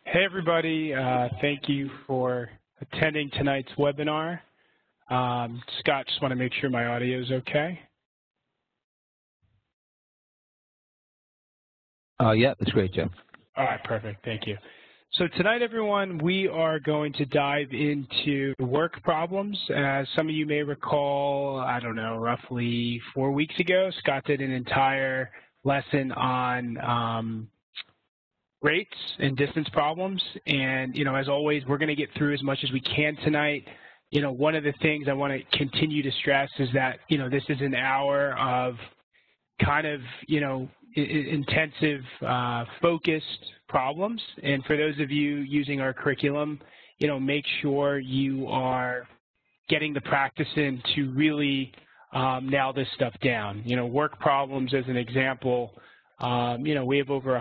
Hey everybody, thank you for attending tonight's webinar. Scott, just want to make sure my audio is okay. Yeah, that's great, Joe. All right, perfect, thank you. So tonight, everyone, we are going to dive into work problems. As some of you may recall, I don't know, roughly 4 weeks ago, Scott did an entire lesson on rates and distance problems. And, as always, we're going to get through as much as we can tonight. One of the things I want to continue to stress is that, this is an hour of kind of, intensive, focused problems. And for those of you using our curriculum, make sure you are getting the practice in to really nail this stuff down. Work problems as an example, we have over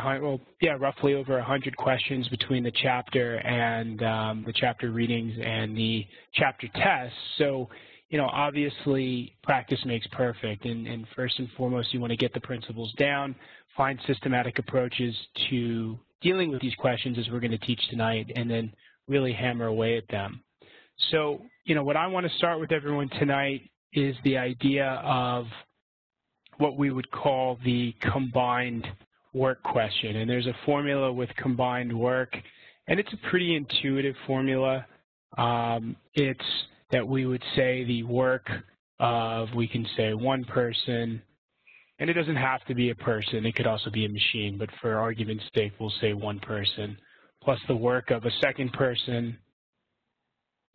roughly over 100 questions between the chapter and the chapter readings and the chapter tests. So, obviously practice makes perfect. And first and foremost, you want to get the principles down, find systematic approaches to dealing with these questions as we're going to teach tonight, and then really hammer away at them. So, what I want to start with everyone tonight is the idea of what we would call the combined work question. And there's a formula with combined work, and it's a pretty intuitive formula. It's that we would say the work of, we can say one person, and it doesn't have to be a person, it could also be a machine, but for argument's sake, we'll say one person, plus the work of a second person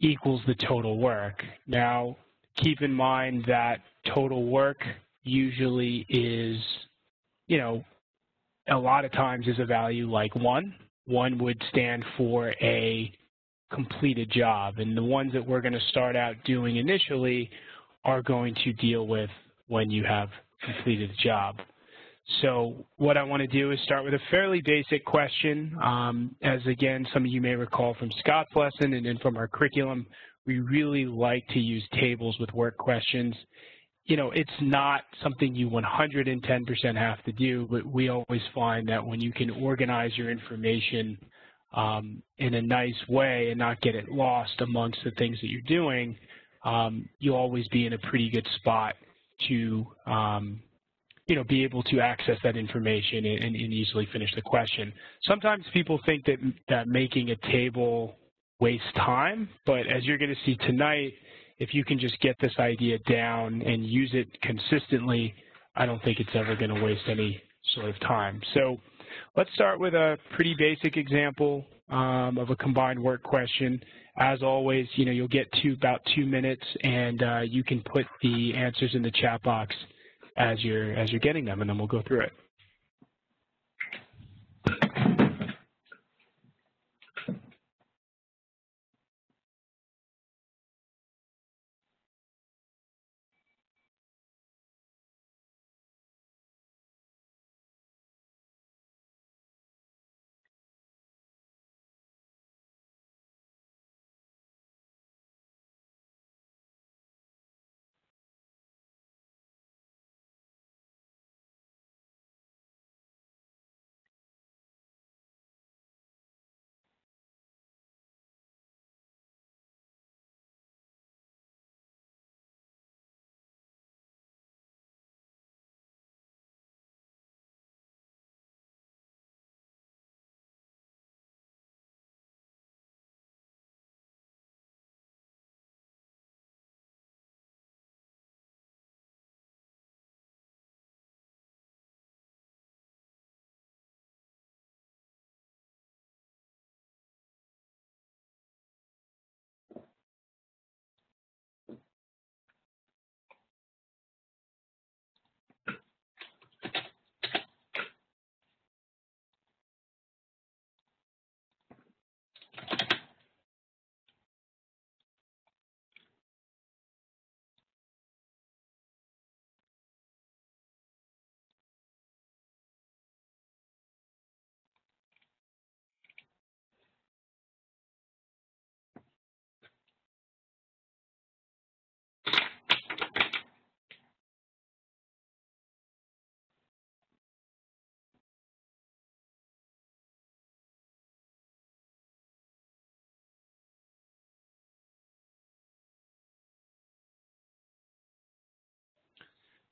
equals the total work. Now, keep in mind that total work usually is, a lot of times is a value like 1. 1 would stand for a completed job. And the ones that we're going to start out doing initially are going to deal with when you have completed a job. So what I want to do is start with a fairly basic question. As again, some of you may recall from Scott's lesson and then from our curriculum, we really like to use tables with work questions. It's not something you 110% have to do, but we always find that when you can organize your information in a nice way and not get it lost amongst the things that you're doing, you'll always be in a pretty good spot to, be able to access that information and easily finish the question. Sometimes people think that making a table wastes time, but as you're going to see tonight, if you can just get this idea down and use it consistently, I don't think it's ever going to waste any sort of time. So let's start with a pretty basic example of a combined work question. As always, you'll get to about 2 minutes, and you can put the answers in the chat box as you're getting them, and then we'll go through it.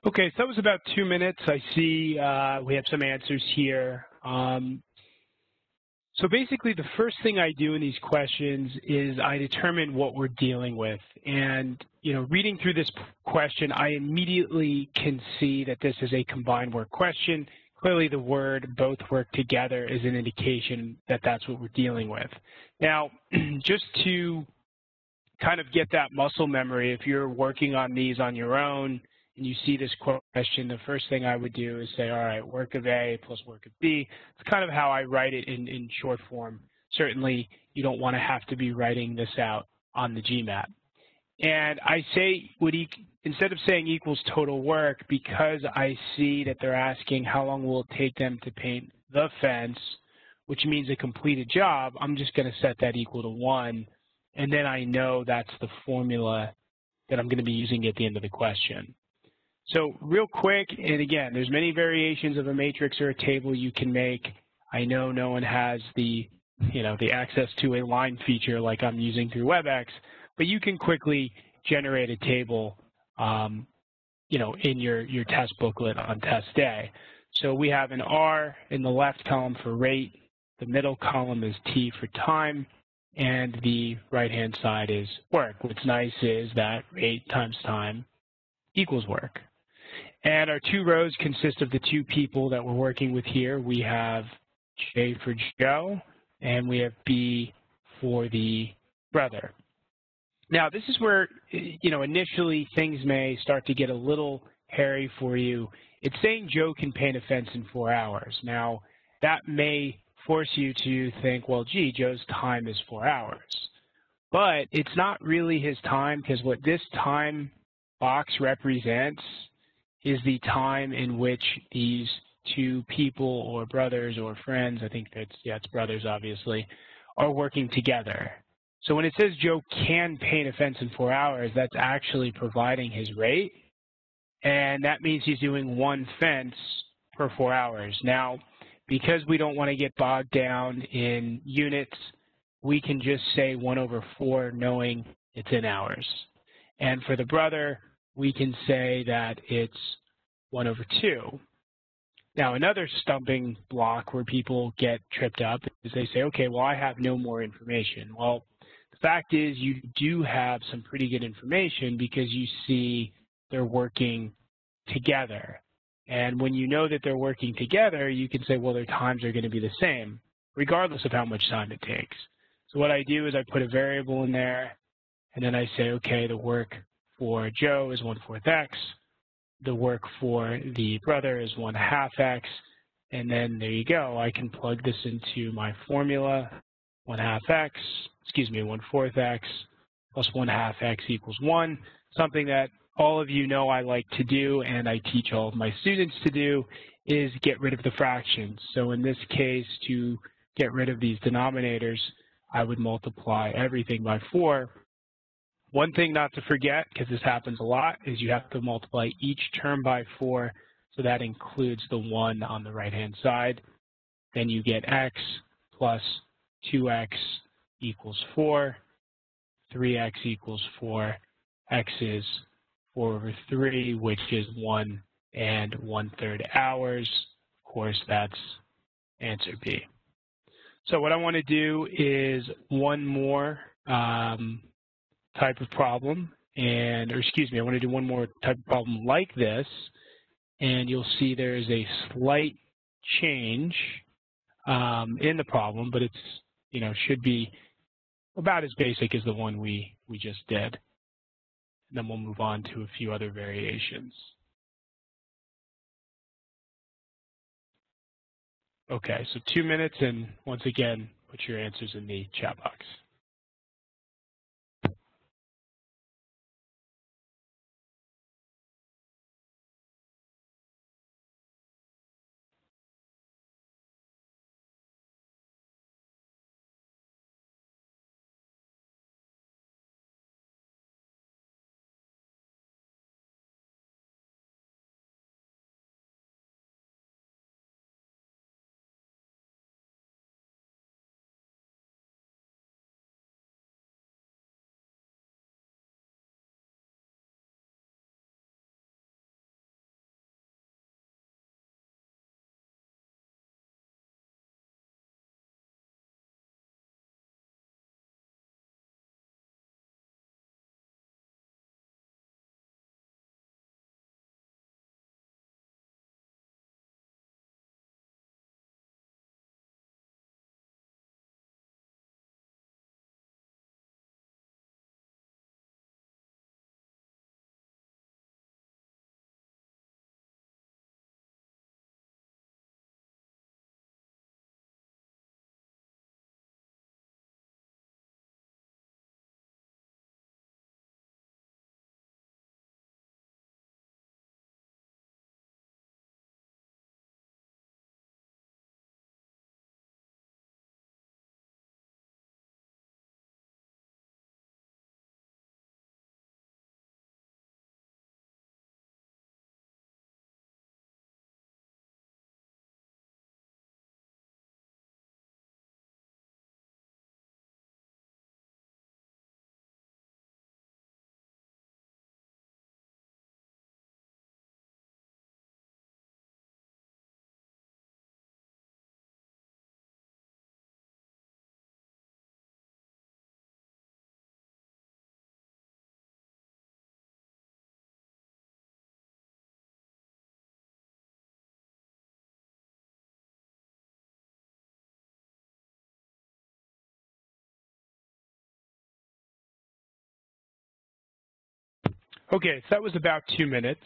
Okay, so that was about 2 minutes. I see we have some answers here. So basically, the first thing I do in these questions is I determine what we're dealing with. And, reading through this question, I immediately can see that this is a combined work question. Clearly, the word both work together is an indication that that's what we're dealing with. Now, just to kind of get that muscle memory, if you're working on these on your own and you see this question, the first thing I would do is say, all right, work of A plus work of B. It's kind of how I write it in short form. Certainly, you don't want to have to be writing this out on the GMAT. And I say, instead of saying equals total work, because I see that they're asking how long will it take them to paint the fence, which means a completed job, I'm just going to set that equal to 1. And then I know that's the formula that I'm going to be using at the end of the question. So real quick, and again, there's many variations of a matrix or a table you can make. I know no one has the access to a line feature like I'm using through WebEx, but you can quickly generate a table, in your test booklet on test day. So we have an R in the left column for rate, the middle column is T for time, and the right-hand side is work. What's nice is that rate times time equals work. And our 2 rows consist of the 2 people that we're working with here. We have J for Joe, and we have B for the brother. Now, this is where, initially things may start to get a little hairy for you. It's saying Joe can paint a fence in 4 hours. Now, that may force you to think, well, gee, Joe's time is 4 hours. But it's not really his time, because what this time box represents is the time in which these 2 people or brothers or friends, I think it's brothers obviously, are working together. So when it says Joe can paint a fence in 4 hours, that's actually providing his rate. And that means he's doing 1 fence per 4 hours. Now, because we don't want to get bogged down in units, we can just say 1/4 knowing it's in hours. And for the brother, we can say that it's 1/2. Now, another stumbling block where people get tripped up is they say, okay, well, I have no more information. Well, the fact is you do have some pretty good information because you see they're working together. And when you know that they're working together, you can say, well, their times are going to be the same, regardless of how much time it takes. So what I do is I put a variable in there, and then I say, okay, the work for Joe is 1/4 x. The work for the brother is 1/2 x. And then there you go. I can plug this into my formula, 1/2 x, 1/4 x plus 1/2 x equals 1, something that all of you know I like to do and I teach all of my students to do is get rid of the fractions. So in this case, to get rid of these denominators, I would multiply everything by 4. One thing not to forget, because this happens a lot, is you have to multiply each term by 4, so that includes the 1 on the right-hand side. Then you get x plus 2x equals 4, 3x equals 4, x is 4/3, which is 1 1/3 hours. Of course, that's answer B. So what I want to do is one more type of problem, I want to do one more type of problem like this, and you'll see there's a slight change in the problem, but it's, should be about as basic as the one we just did. And then we'll move on to a few other variations. Okay, so 2 minutes, and once again, put your answers in the chat box. Okay, so that was about 2 minutes.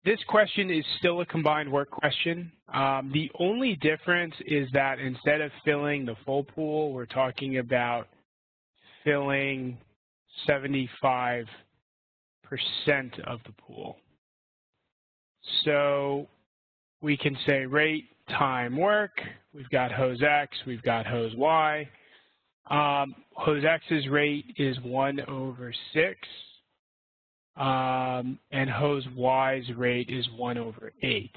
This question is still a combined work question. The only difference is that instead of filling the full pool, we're talking about filling 75% of the pool. So we can say rate time work. We've got hose X, we've got hose Y. Hose X's rate is 1/6. And hose Y's rate is 1/8.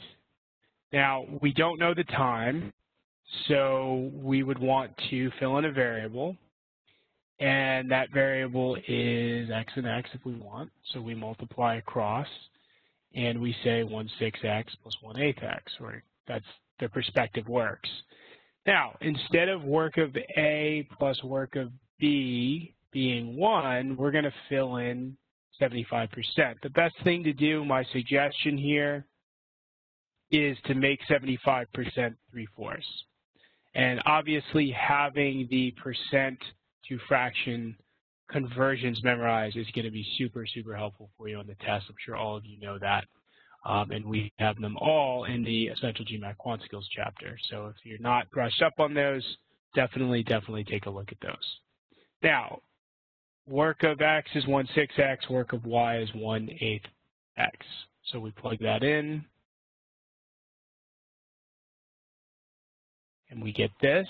Now, we don't know the time, so we would want to fill in a variable, and that variable is x and x if we want, so we multiply across, and we say 1/6x plus 1/8x, or that's the perspective works. Now, instead of work of A plus work of B being 1, we're going to fill in 75%. The best thing to do, my suggestion here, is to make 75% 3/4. And obviously having the percent to fraction conversions memorized is going to be super, super helpful for you on the test. I'm sure all of you know that. And we have them all in the Essential GMAT Quant Skills chapter. So if you're not brushed up on those, definitely take a look at those. Now, work of X is 1/6x, work of Y is 1/8x. So we plug that in, and we get this.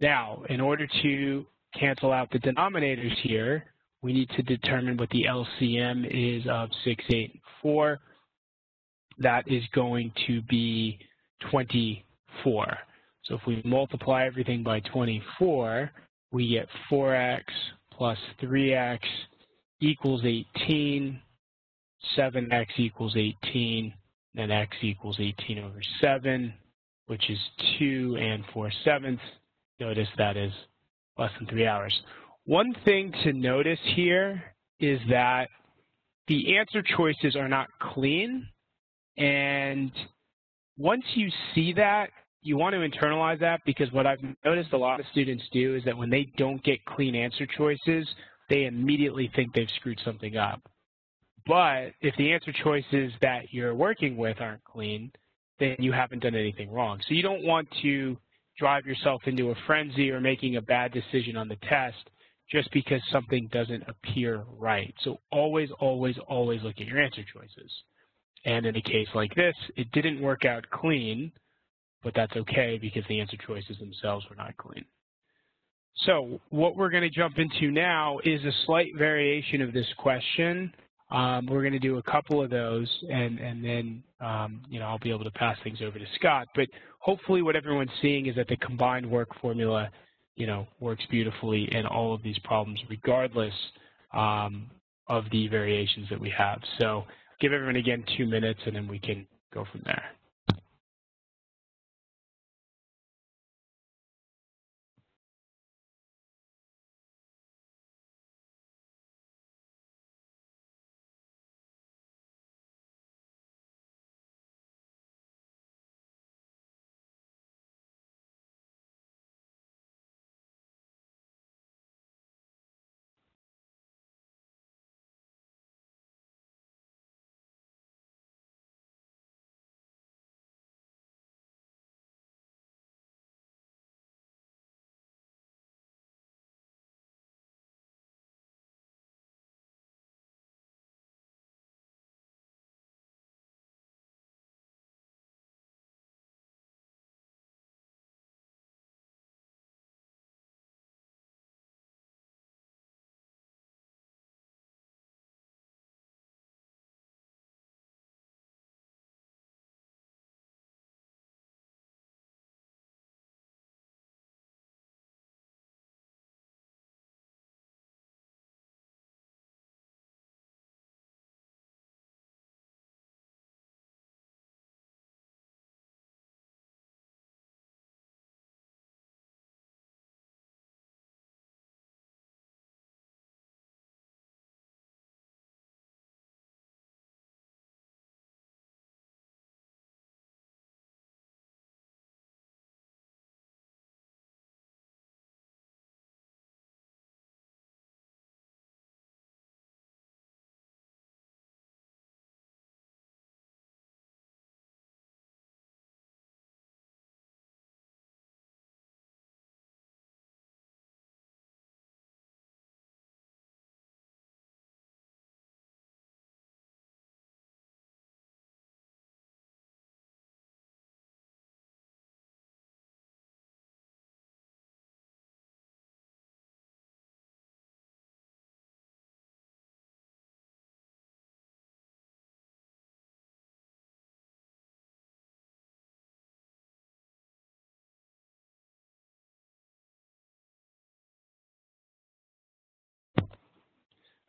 Now, in order to cancel out the denominators here, we need to determine what the LCM is of 6, 8, and 4. That is going to be 24. So if we multiply everything by 24, we get 4x plus 3x equals 18, 7x equals 18, then x equals 18/7, which is 2 4/7. Notice that is less than 3 hours. One thing to notice here is that the answer choices are not clean, and once you see that, you want to internalize that, because what I've noticed a lot of students do is that when they don't get clean answer choices, they immediately think they've screwed something up. But if the answer choices that you're working with aren't clean, then you haven't done anything wrong. So you don't want to drive yourself into a frenzy or making a bad decision on the test just because something doesn't appear right. So always, always, always look at your answer choices. And in a case like this, it didn't work out clean, but that's okay because the answer choices themselves were not clean. So what we're going to jump into now is a slight variation of this question. We're going to do a couple of those, and then I'll be able to pass things over to Scott. But hopefully what everyone's seeing is that the combined work formula, works beautifully in all of these problems, regardless of the variations that we have. So give everyone, again, 2 minutes, and then we can go from there.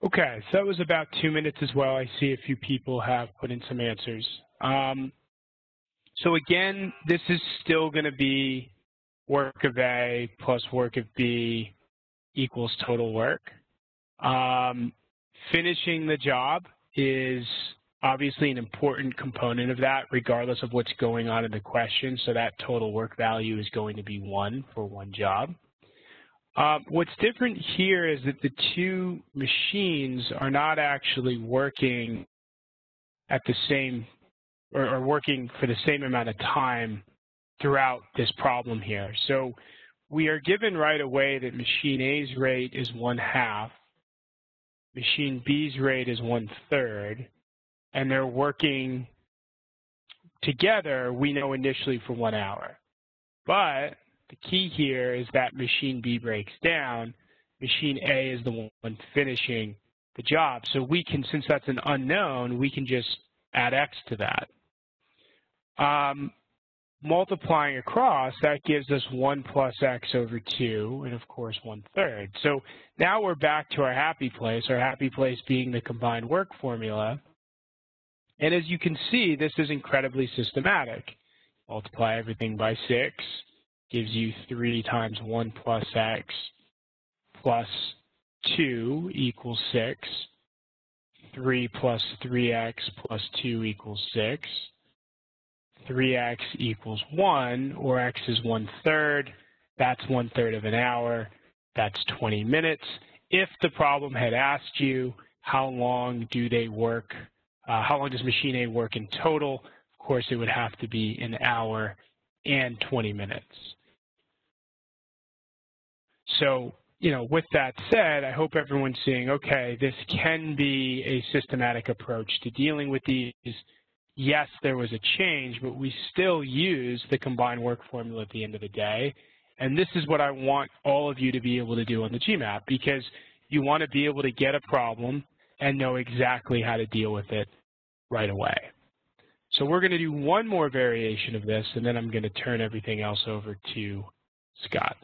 Okay, so that was about 2 minutes as well. I see a few people have put in some answers. So again, this is still going to be work of A plus work of B equals total work. Finishing the job is obviously an important component of that, regardless of what's going on in the question. So that total work value is going to be 1 for one job. What's different here is that the two machines are not actually working at the same, or working for the same amount of time throughout this problem here. So we are given right away that machine A's rate is 1/2, machine B's rate is 1/3, and they're working together, we know initially for 1 hour. But the key here is that machine B breaks down. Machine A is the one finishing the job. So we can, since that's an unknown, we can just add X to that. Multiplying across, that gives us 1 plus X over 2, and of course 1/3. So now we're back to our happy place being the combined work formula. And as you can see, this is incredibly systematic. Multiply everything by 6, gives you 3 times 1 plus X plus 2 equals 6. 3 plus 3X plus 2 equals 6. 3X equals 1, or X is 1/3. That's 1/3 of an hour. That's 20 minutes. If the problem had asked you how long do they work, how long does machine A work in total, of course it would have to be an hour and 20 minutes. So, with that said, I hope everyone's seeing, okay, this can be a systematic approach to dealing with these. Yes, there was a change, but we still use the combined work formula at the end of the day. And this is what I want all of you to be able to do on the GMAT, because you want to be able to get a problem and know exactly how to deal with it right away. So we're going to do one more variation of this, and then I'm going to turn everything else over to Scott.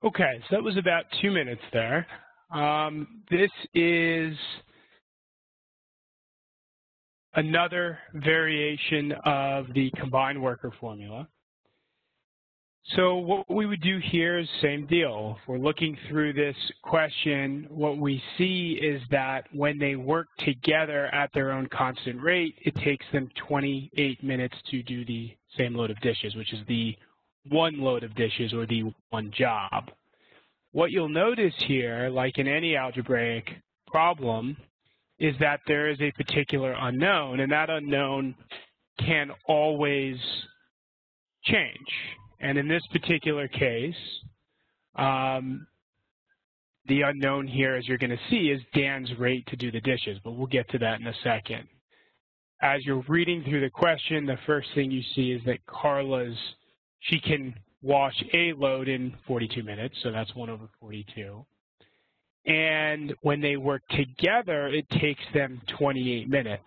Okay, so that was about 2 minutes there. This is another variation of the combined worker formula. So what we would do here is same deal. If we're looking through this question, what we see is that when they work together at their own constant rate, it takes them 28 minutes to do the same load of dishes, which is the one load of dishes or the one job. What you'll notice here, like in any algebraic problem, is that there is a particular unknown, and that unknown can always change. And in this particular case, the unknown here, as you're going to see, is Dan's rate to do the dishes, but we'll get to that in a second. As you're reading through the question, the first thing you see is that she can wash a load in 42 minutes, so that's 1 over 42. And when they work together, it takes them 28 minutes.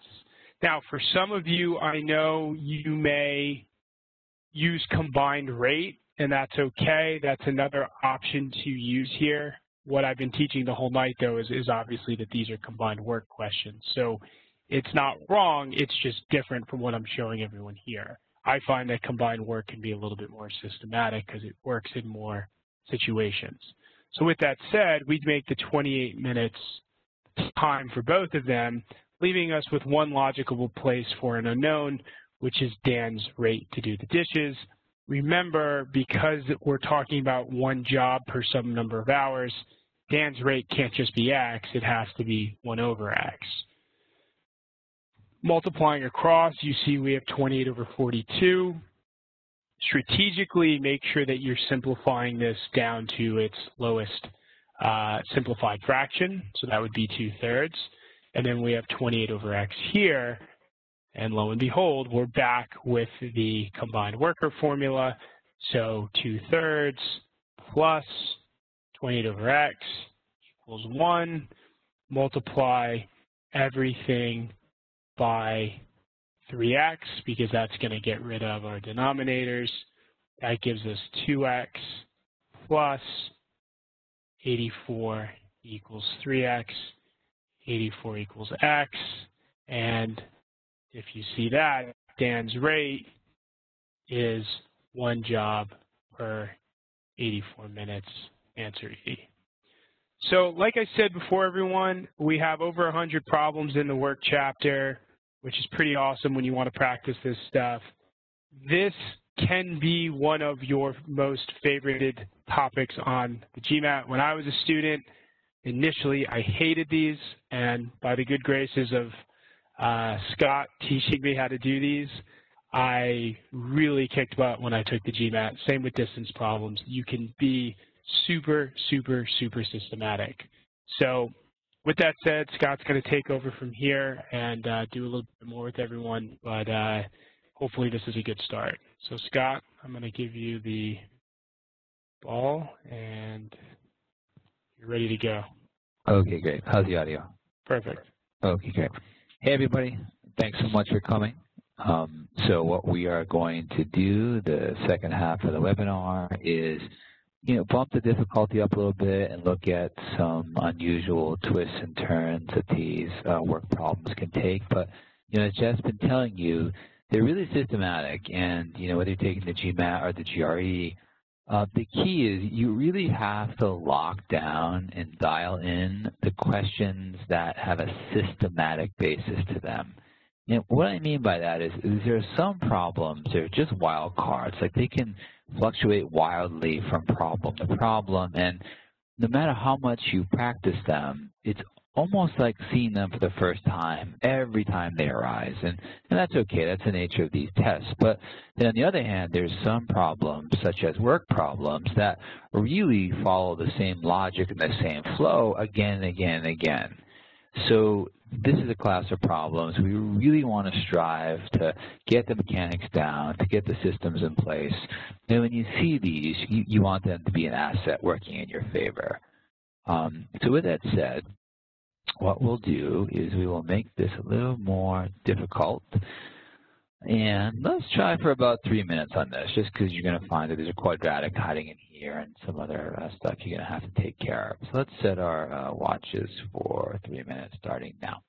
Now, for some of you, I know you may use combined rate, and that's okay. That's another option to use here. What I've been teaching the whole night, though, is obviously that these are combined work questions. So it's not wrong, it's just different from what I'm showing everyone here. I find that combined work can be a little bit more systematic because it works in more situations. So with that said, we'd make the 28 minutes time for both of them, leaving us with one logical place for an unknown, which is Dan's rate to do the dishes. Remember, because we're talking about one job per some number of hours, Dan's rate can't just be X, it has to be 1 over X. Multiplying across, you see we have 28 over 42. Strategically, make sure that you're simplifying this down to its lowest simplified fraction, so that would be 2/3. And then we have 28 over X here. And lo and behold, we're back with the combined worker formula. So 2/3 plus 28 over X equals 1. Multiply everything by 3x, because that's going to get rid of our denominators. That gives us 2x plus 84 equals 3x. 84 equals x. And if you see that, Dan's rate is 1 job per 84 minutes, answer E. So like I said before, everyone, we have over 100 problems in the work chapter, which is pretty awesome when you want to practice this stuff. This can be one of your most favorited topics on the GMAT. When I was a student, initially I hated these, and by the good graces of Scott teaching me how to do these, I really kicked butt when I took the GMAT. Same with distance problems. You can be super, super, super systematic. So with that said, Scott's going to take over from here and do a little bit more with everyone, but hopefully this is a good start. So Scott, I'm going to give you the ball, and you're ready to go. Okay, great. How's the audio? Perfect. Okay, great. Hey, everybody. Thanks so much for coming. So what we are going to do, the second half of the webinar, is bump the difficulty up a little bit and look at some unusual twists and turns that these work problems can take. But, as Jeff's been telling you, they're really systematic. And, whether you're taking the GMAT or the GRE, the key is you really have to lock down and dial in the questions that have a systematic basis to them. What I mean by that is there are some problems, they're just wild cards. Like they can fluctuate wildly from problem to problem, and no matter how much you practice them, it's almost like seeing them for the first time every time they arise. And that's okay, that's the nature of these tests. But then on the other hand, there's some problems, such as work problems, that really follow the same logic and the same flow again and again and again. So this is a class of problems. We really want to strive to get the mechanics down, to get the systems in place. And when you see these, you want them to be an asset working in your favor. So with that said, what we'll do is we will make this a little more difficult. And let's try for about 3 minutes on this, just because you're going to find that there's a quadratic hiding in here and some other stuff you're going to have to take care of. So let's set our watches for 3 minutes starting now.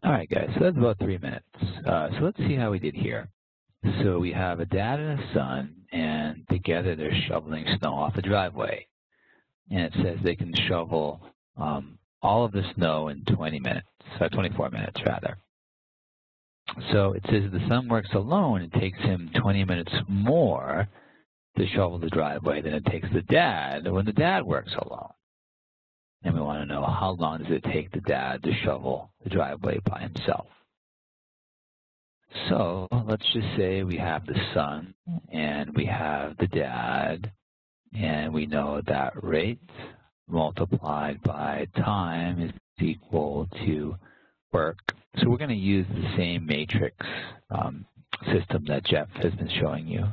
All right, guys, so that's about 3 minutes. So let's see how we did here. So we have a dad and a son, and together they're shoveling snow off the driveway. And it says they can shovel all of the snow in 24 minutes rather. So it says if the son works alone, it takes him 20 minutes more to shovel the driveway than it takes the dad when the dad works alone. And we want to know how long does it take the dad to shovel the driveway by himself. So let's just say we have the son and we have the dad, and we know that rate multiplied by time is equal to work. So we're going to use the same matrix system that Jeff has been showing you.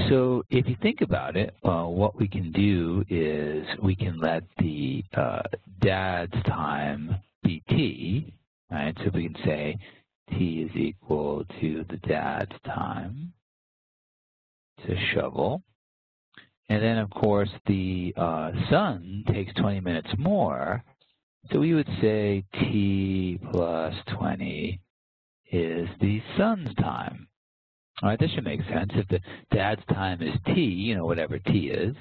So if you think about it, what we can do is we can let the dad's time be t, right? So we can say t is equal to the dad's time to shovel. And then, of course, the son takes 20 minutes more. So we would say t plus 20 is the son's time. All right, this should make sense. If the dad's time is t, whatever t is,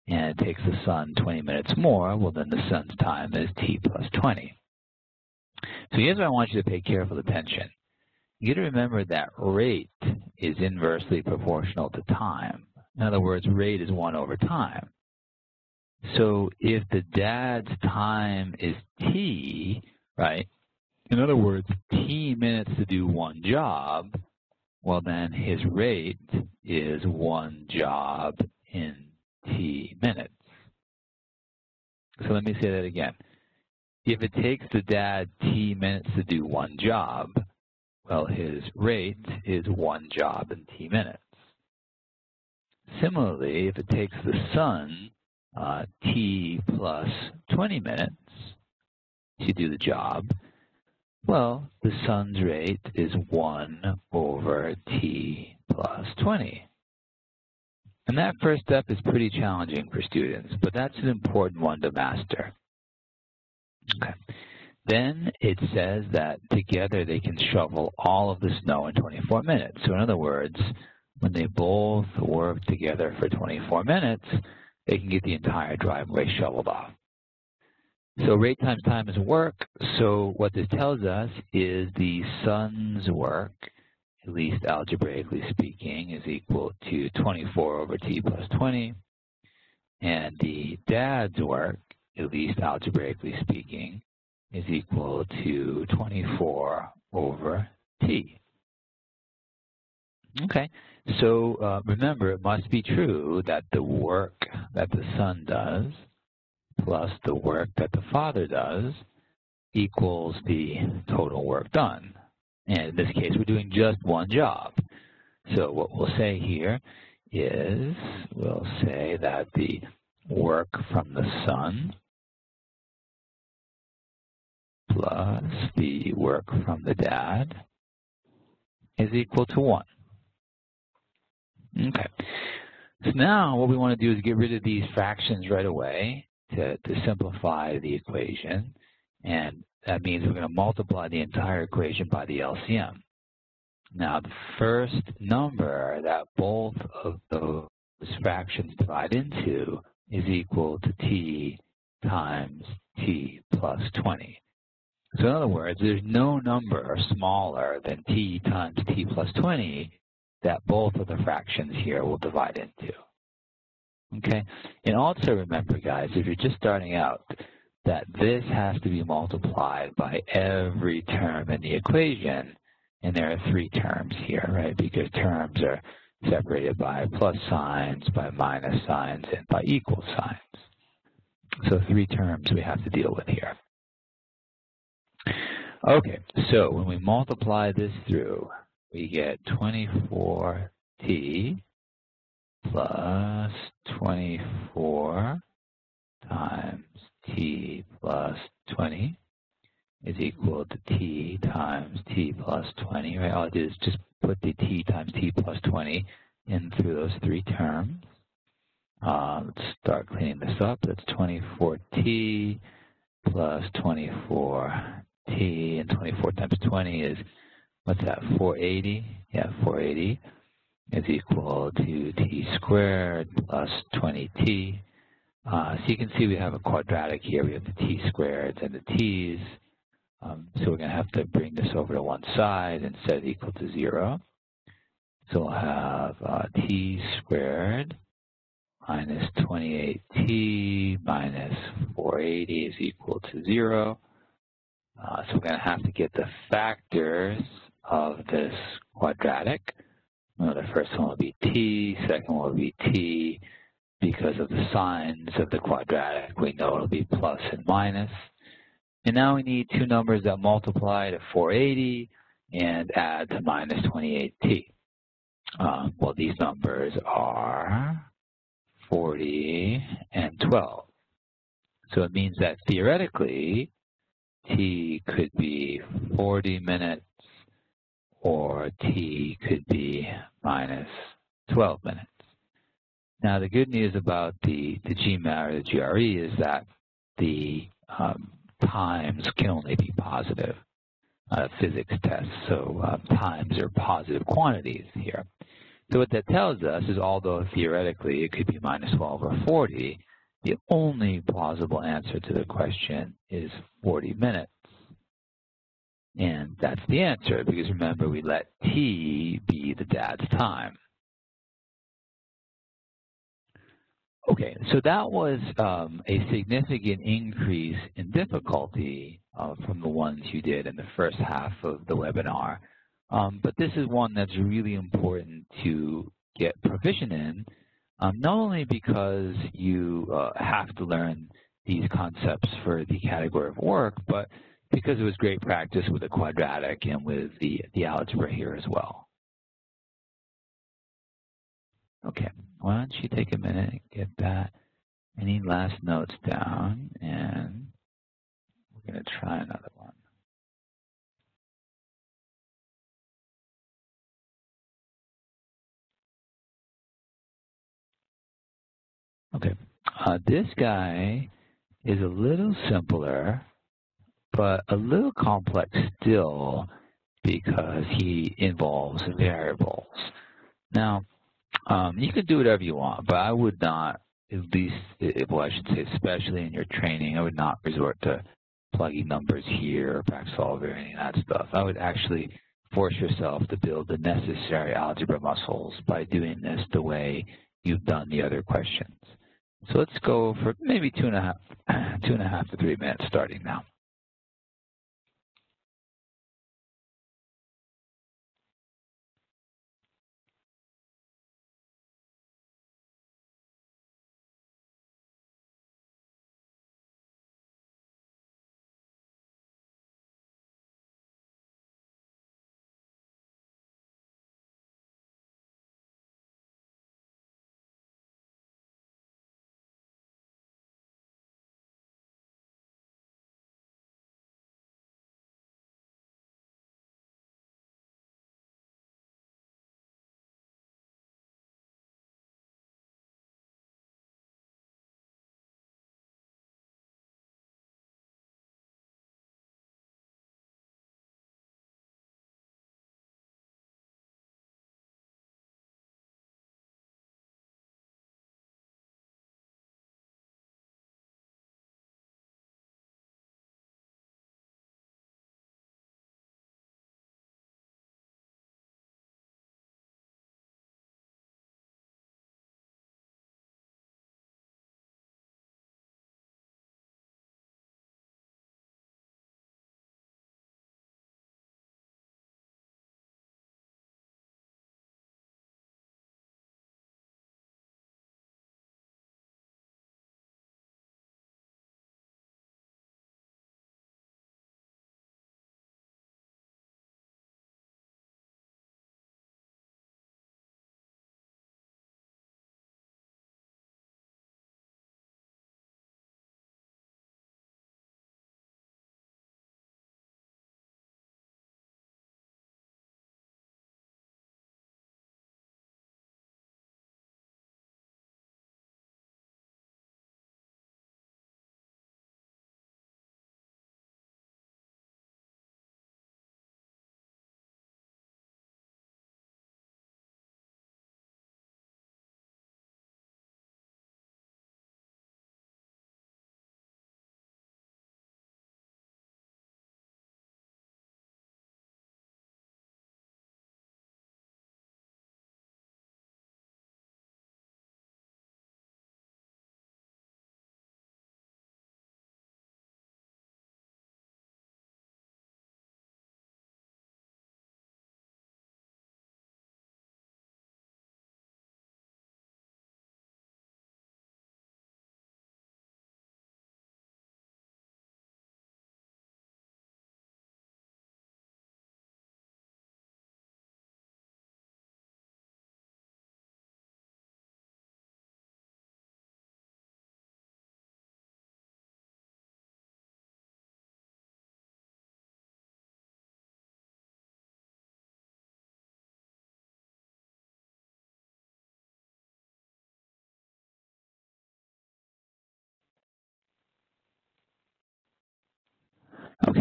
and it takes the son 20 minutes more, well, then the son's time is t plus 20. So here's what I want you to pay careful attention. You got to remember that rate is inversely proportional to time. In other words, rate is 1 over time. So if the dad's time is t, right, in other words, t minutes to do one job, well, then his rate is 1 job in t minutes. So let me say that again. If it takes the dad t minutes to do one job, well, his rate is 1 job in t minutes. Similarly, if it takes the son t plus 20 minutes to do the job, well, the son's rate is 1 over t plus 20. And that first step is pretty challenging for students, but that's an important one to master. Okay. Then it says that together they can shovel all of the snow in 24 minutes. So in other words, when they both work together for 24 minutes, they can get the entire driveway shoveled off. So rate times time is work. So what this tells us is the son's work, at least algebraically speaking, is equal to 24 over t plus 20. And the dad's work, at least algebraically speaking, is equal to 24 over t. Okay, so remember, it must be true that the work that the son does plus the work that the father does equals the total work done. And in this case, we're doing just one job. So what we'll say here is we'll say that the work from the son plus the work from the dad is equal to 1. Okay. So now what we want to do is get rid of these fractions right away to simplify the equation. And that means we're going to multiply the entire equation by the LCM. Now, the first number that both of those fractions divide into is equal to t times t plus 20. So in other words, there's no number smaller than t times t plus 20 that both of the fractions here will divide into. Okay? And also remember, guys, if you're just starting out, that this has to be multiplied by every term in the equation. And there are 3 terms here, right? Because terms are separated by plus signs, by minus signs, and by equal signs. So 3 terms we have to deal with here. Okay, so when we multiply this through, we get 24t plus 24 times t plus 20 is equal to t times t plus 20, right? All I did is just put the t times t plus 20 in through those 3 terms. Let's start cleaning this up. That's 24t plus 24 t, and 24 times 20 is, what's that, 480? Yeah, 480 is equal to t squared plus 20t. So you can see we have a quadratic here. We have the t squareds and the t's. So we're going to have to bring this over to one side and set it equal to 0. So we'll have t squared minus 28t minus 480 is equal to 0. So we're going to have to get the factors of this quadratic. Well, the first one will be t, second one will be t. Because of the signs of the quadratic, we know it'll be plus and minus. And now we need two numbers that multiply to 480 and add to minus 28t. Well, these numbers are 40 and 12. So it means that theoretically, t could be 40 minutes or t could be minus 12 minutes. Now, the good news about the GMAT or the GRE is that the times can only be positive physics tests. So times are positive quantities here. So what that tells us is although theoretically it could be minus 12 or 40, the only plausible answer to the question is 40 minutes. And that's the answer because remember we let t be the dad's time. Okay, so that was a significant increase in difficulty from the ones you did in the first half of the webinar. But this is one that's really important to get proficient in, not only because you have to learn these concepts for the category of work, but because it was great practice with the quadratic and with the algebra here as well. Okay, why don't you take a minute and get that, any last notes down, and we're going to try another one. Okay, this guy is a little simpler, but a little complex still because he involves variables. Now, you can do whatever you want, but I would not, at least, well, I should say, especially in your training, I would not resort to plugging numbers here, or back solve or any of that stuff. I would actually force yourself to build the necessary algebra muscles by doing this the way you've done the other questions. So let's go for maybe 2.5 to 3 minutes starting now.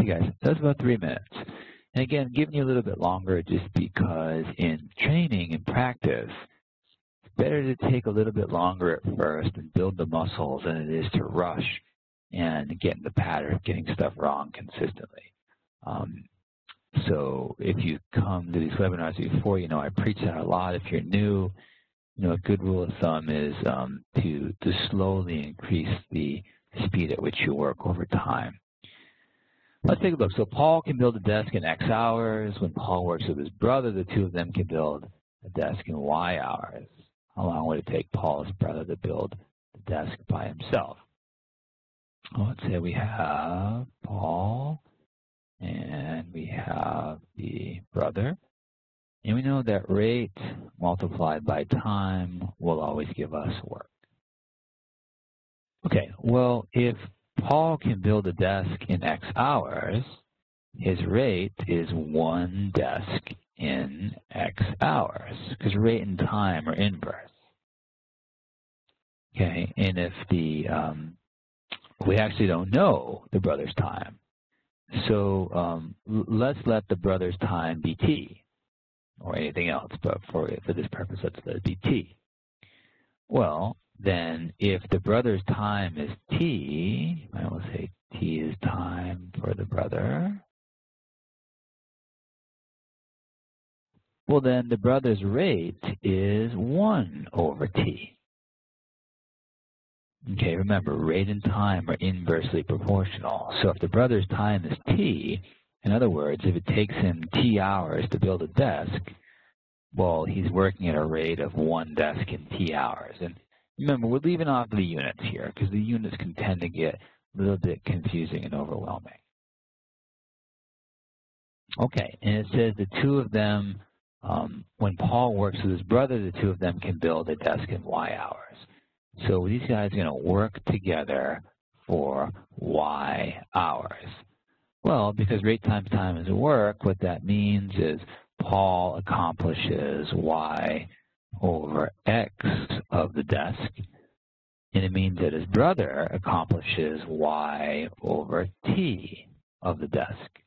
see guys, that was about 3 minutes. And again, giving you a little bit longer just because in training and practice, it's better to take a little bit longer at first and build the muscles than it is to rush and get in the pattern of getting stuff wrong consistently. So if you come to these webinars before, you know, I preach that a lot. If you're new, you know, a good rule of thumb is to slowly increase the speed at which you work over time. Let's take a look. So Paul can build a desk in X hours. When Paul works with his brother, the two of them can build a desk in Y hours. How long would it take Paul's brother to build the desk by himself? Well, let's say we have Paul and we have the brother. And we know that rate multiplied by time will always give us work. Okay, well, if Paul can build a desk in X hours, his rate is 1 desk in X hours, because rate and time are inverse. Okay, and if the, we actually don't know the brother's time. So let's let the brother's time be T, or anything else, but for this purpose, let's let it be T. Well, then if the brother's time is T, I will say T is time for the brother. Well, then the brother's rate is 1 over T. Okay, remember, rate and time are inversely proportional. So if the brother's time is T, in other words, if it takes him T hours to build a desk, well, he's working at a rate of 1 desk in T hours. And remember, we're leaving off the units here because the units can tend to get a little bit confusing and overwhelming. Okay, and it says the two of them, when Paul works with his brother, the two of them can build a desk in Y hours. So these guys are going to work together for Y hours. Well, because rate times time is work, what that means is Paul accomplishes Y over X of the desk, and it means that his brother accomplishes Y over T of the desk.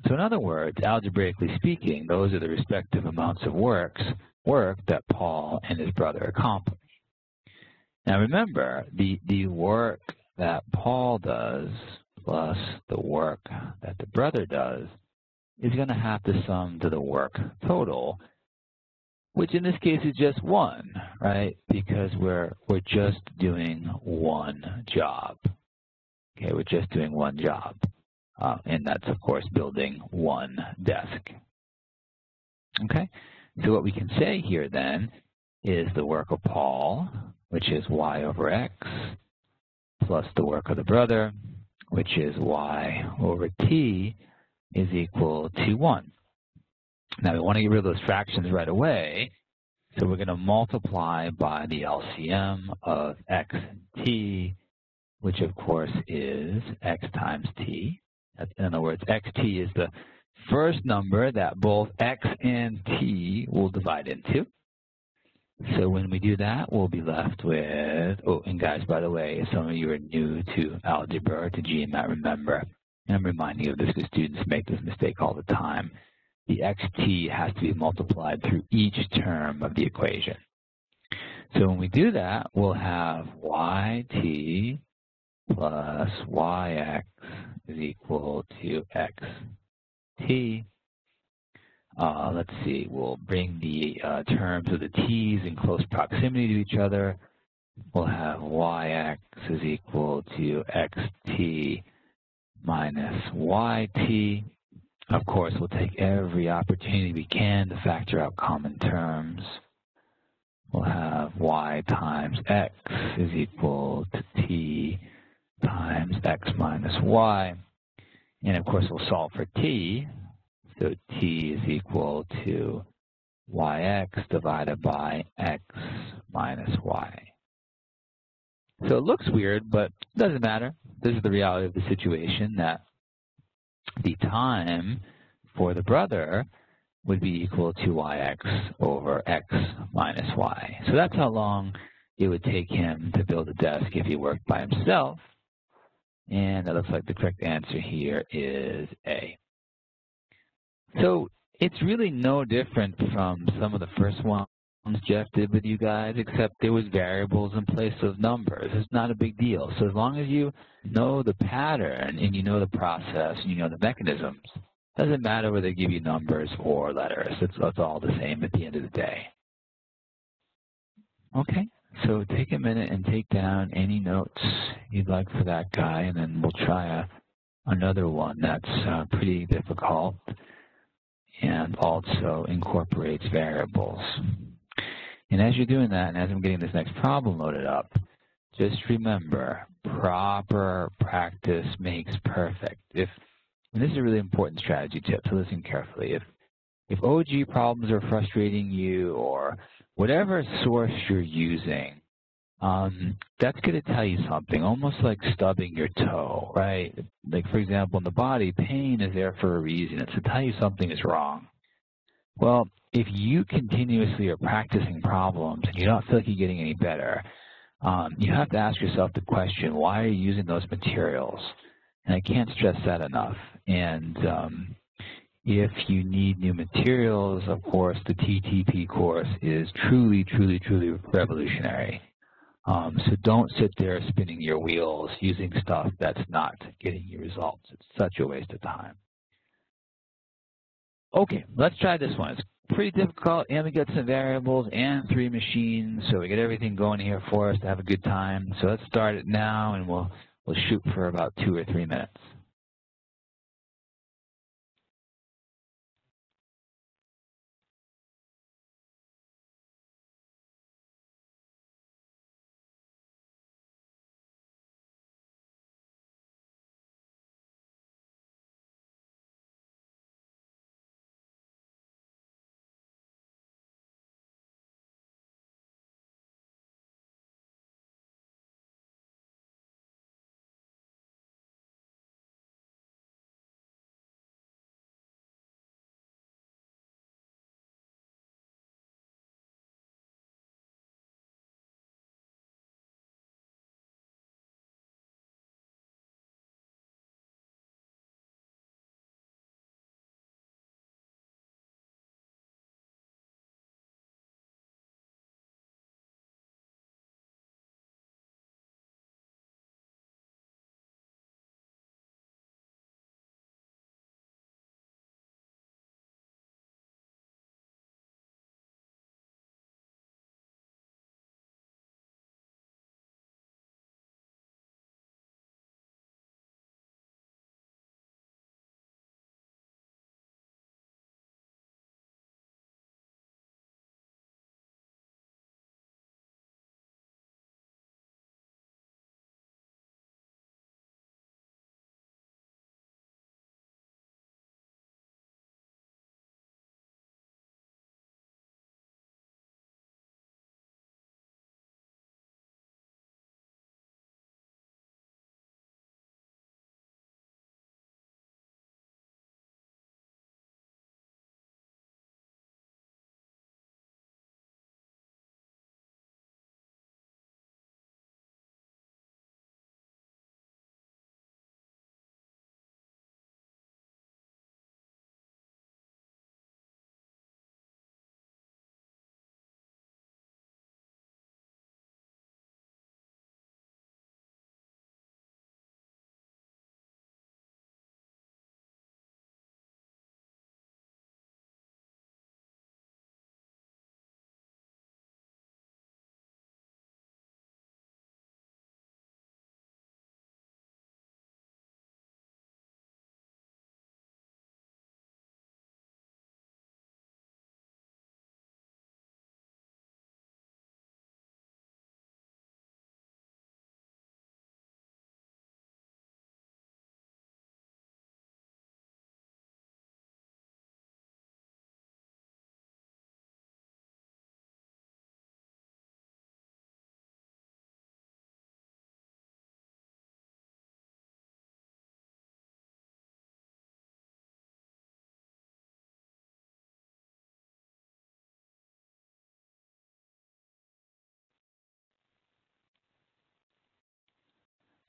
So in other words, algebraically speaking, those are the respective amounts of work that Paul and his brother accomplish. Now remember, the work that Paul does plus the work that the brother does is going to have to sum to the work total, which in this case is just 1, right? Because we're just doing one job. Okay, we're just doing one job. And that's, of course, building 1 desk. Okay, so what we can say here then is the work of Paul, which is Y over X, plus the work of the brother, which is Y over T, is equal to 1. Now we want to get rid of those fractions right away, so we're going to multiply by the LCM of X and T, which of course is X times T. In other words, XT is the first number that both X and T will divide into. So when we do that, we'll be left with, oh, and guys, by the way, if some of you are new to algebra or to GMAT, remember, and I'm reminding you of this because students make this mistake all the time, the XT has to be multiplied through each term of the equation. So when we do that, we'll have YT plus YX is equal to XT. Let's see, we'll bring the terms of the T's in close proximity to each other. We'll have YX is equal to XT minus YT. Of course, we'll take every opportunity we can to factor out common terms. We'll have Y times X is equal to T times X minus Y. And of course, we'll solve for T. So T is equal to YX divided by X minus Y. So it looks weird, but it doesn't matter. This is the reality of the situation, that the time for the brother would be equal to YX over X minus Y. So that's how long it would take him to build a desk if he worked by himself. And it looks like the correct answer here is A. So it's really no different from some of the first ones Jeff did with you guys, except there was variables in place of numbers. It's not a big deal. So as long as you know the pattern and you know the process and you know the mechanisms, it doesn't matter whether they give you numbers or letters. It's all the same at the end of the day. Okay, so take a minute and take down any notes you'd like for that guy, and then we'll try another one that's pretty difficult and also incorporates variables. And as you're doing that, and as I'm getting this next problem loaded up, just remember, proper practice makes perfect. And this is a really important strategy tip, so listen carefully. If OG problems are frustrating you or whatever source you're using, that's going to tell you something, almost like stubbing your toe, right? Like, for example, in the body, pain is there for a reason. It's to tell you something is wrong. Well, if you continuously are practicing problems and you don't feel like you're getting any better, you have to ask yourself the question, why are you using those materials? And I can't stress that enough. And if you need new materials, of course, the TTP course is truly, truly, truly revolutionary. So don't sit there spinning your wheels using stuff that's not getting you results. It's such a waste of time. Okay, let's try this one. It's pretty difficult, and we got some variables and 3 machines, so we get everything going here for us to have a good time. So let's start it now, and we'll shoot for about 2 or 3 minutes.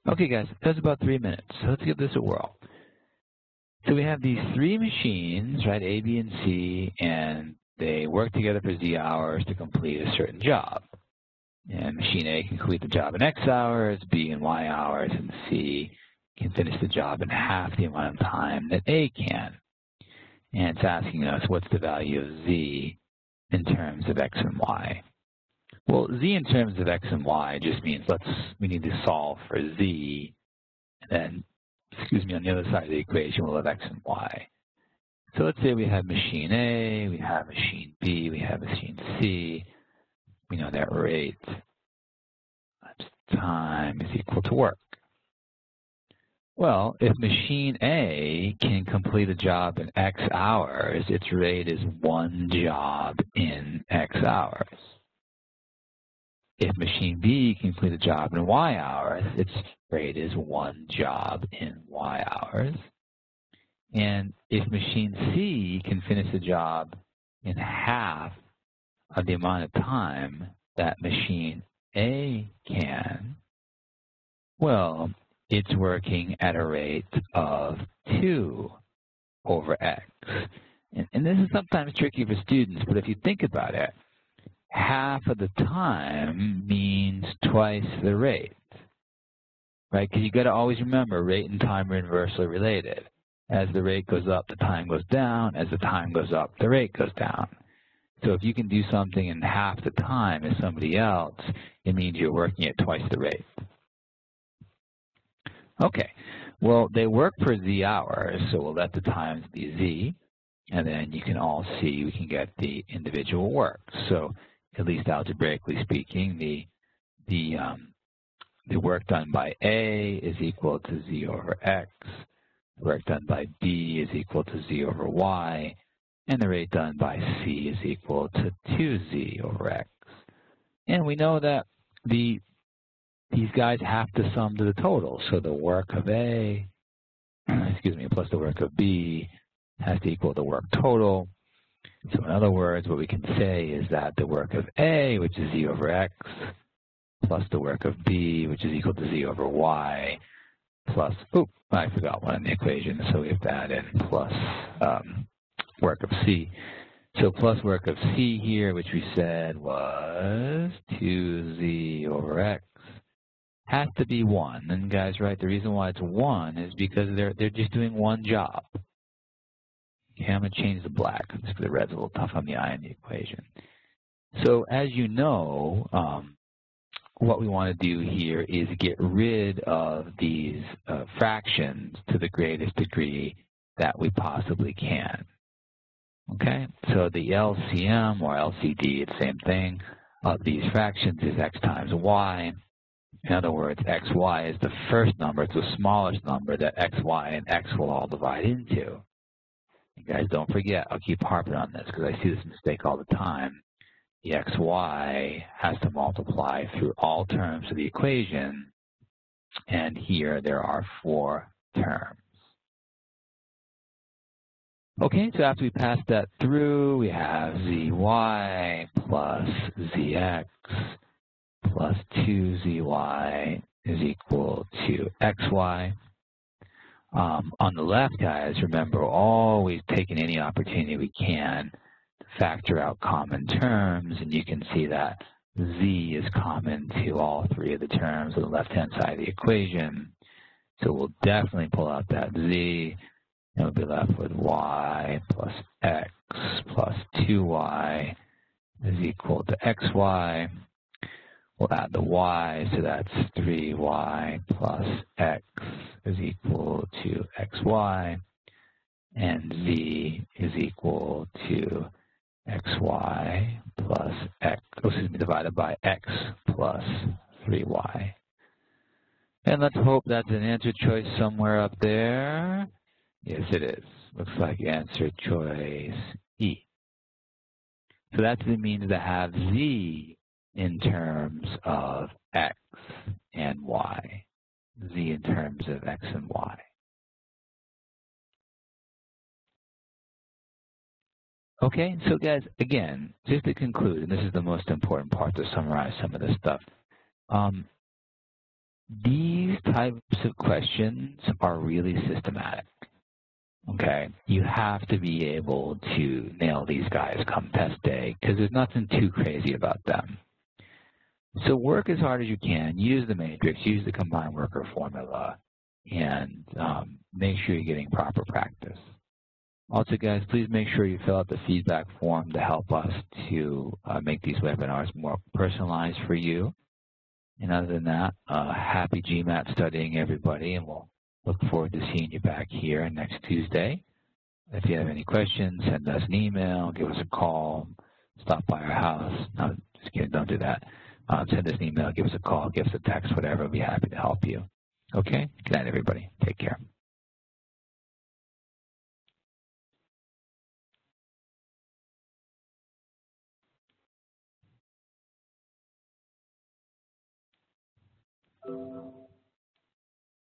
Okay, guys, that's about 3 minutes. So let's give this a whirl. So we have these 3 machines, right, A, B, and C, and they work together for Z hours to complete a certain job. And machine A can complete the job in X hours, B in Y hours, and C can finish the job in half the amount of time that A can. And it's asking us what's the value of Z in terms of X and Y. Well, Z in terms of X and Y just means we need to solve for Z, and then, on the other side of the equation we'll have X and Y. So let's say we have machine A, we have machine B, we have machine C. We know that rate times time is equal to work. Well, if machine A can complete a job in X hours, its rate is 1 job in X hours. If machine B can complete a job in Y hours, its rate is 1 job in Y hours. And if machine C can finish the job in half of the amount of time that machine A can, well, it's working at a rate of 2 over X. And this is sometimes tricky for students, but if you think about it, half of the time means twice the rate, right? Because you got to always remember rate and time are inversely related. As the rate goes up, the time goes down. As the time goes up, the rate goes down. So if you can do something in half the time as somebody else, it means you're working at twice the rate. Okay, well, they work for Z hours, so we'll let the times be Z, and then you can all see we can get the individual work. So at least algebraically speaking, the work done by A is equal to Z over X. The work done by B is equal to Z over Y. And the rate done by C is equal to 2Z over X. And we know that these guys have to sum to the total. So the work of A, plus the work of B has to equal the work total. So in other words, what we can say is that the work of A, which is Z over X, plus the work of B, which is equal to Z over Y, plus, I forgot one in the equation, so we have to add in plus work of C. So plus work of C here, which we said was 2Z over X, has to be 1. And guys, right, the reason why it's 1 is because they're just doing one job. Okay, I'm going to change the black just because the red's a little tough on the eye in the equation. So as you know, what we want to do here is get rid of these fractions to the greatest degree that we possibly can. Okay, so the LCM or LCD, it's the same thing, of these fractions is X times Y. In other words, XY is the first number, it's the smallest number that XY and X will all divide into. And guys, don't forget, I'll keep harping on this because I see this mistake all the time. The XY has to multiply through all terms of the equation, and here there are 4 terms. Okay, so after we pass that through, we have ZY plus ZX plus 2ZY is equal to XY. On the left, guys, remember, always taking any opportunity we can to factor out common terms, and you can see that Z is common to all 3 of the terms on the left-hand side of the equation. So we'll definitely pull out that Z, and we'll be left with Y plus X plus 2Y is equal to XY. We'll add the Y, so that's 3Y plus X is equal to XY, and Z is equal to XY plus X, divided by X plus 3Y. And let's hope that's an answer choice somewhere up there. Yes, it is. Looks like answer choice E. So that's what it means to have Z in terms of X and Y. Z in terms of X and Y. Okay, so guys, again, just to conclude, and this is the most important part to summarize some of this stuff, these types of questions are really systematic. Okay, you have to be able to nail these guys come test day because there's nothing too crazy about them. So work as hard as you can, use the matrix, use the combined worker formula, and make sure you're getting proper practice. Also, guys, please make sure you fill out the feedback form to help us to make these webinars more personalized for you. And other than that, happy GMAT studying, everybody, and we'll look forward to seeing you back here next Tuesday. If you have any questions, send us an email, give us a call, stop by our house. No, just kidding, don't do that. Send us an email, give us a call, give us a text, whatever. We'll be happy to help you. Okay? Good night, everybody. Take care.